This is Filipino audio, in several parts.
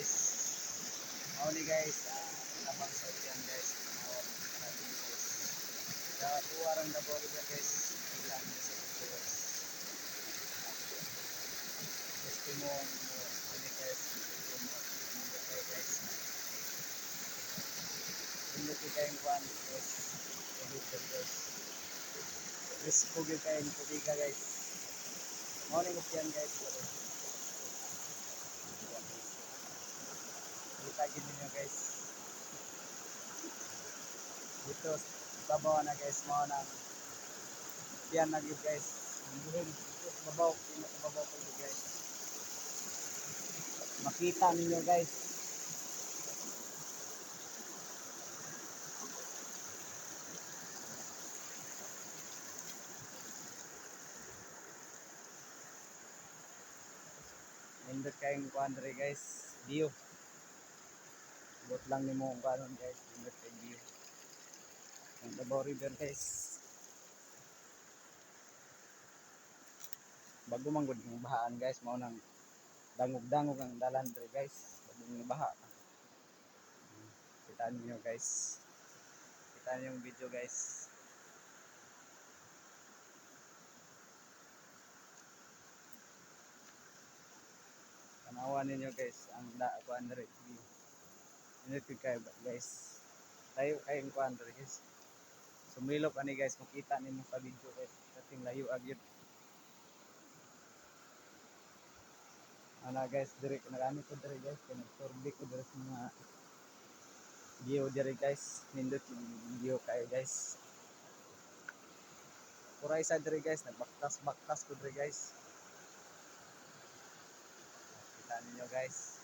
guys. Mauni guys, nabang sa yan guys. Mawag sa guys. Sa tuwarang na bori guys. Ilan niya sa dito guys. Gusto mo ini guys. Gusto mo kayo guys. Hindi ko kayong kwan guys. Dito guys. Gusto ko kayong pubiga guys. Mauni mo yan guys. Kita gini nyo guys. Dito babaw na guys, mo nang yan na guys. Dito babaw, pinakababaw ko guys. Makita ninyo guys. Nindot kayong kuandre guys. View. Bot lang ni mo kung kanon guys. Nindot kayong view. Ang Davao River guys. Bago manggod ng bahaan guys. Maunang dangog-dangog ang dalan dre guys. Bago ng baha. Kita niyo guys. Kita niyo yung video guys. Tanawan ninyo guys ang kuan dre view. Nindot kayo guys. Tayo kayong kuan dre guys. Sumilop ani guys, makita ninyo sa video guys. Kating layo agyud. Ana guys, dire nagani ko dire guys, kay nagsurvey ko dire sa mga view dire guys. Nindot yung video kayo guys. Pura isa dire guys, nagbaktas ko dire guys. Kita ninyo guys.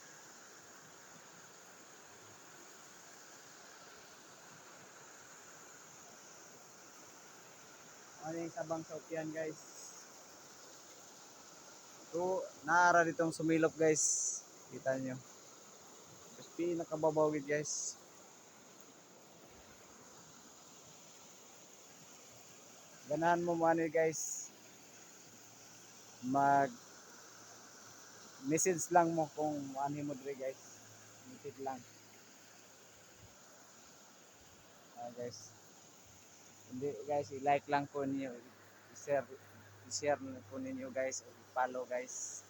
Ano yung sabang sa Ukian guys. So, naara ditong sumilop guys. Kita nyo. Tapos pinakababaw guys. Ganahan mo money guys. Mag message lang mo kung ano mo dire guys. Message lang. Guys. Hindi guys, i-like lang po niyo. I-share po ninyo guys. I-follow guys.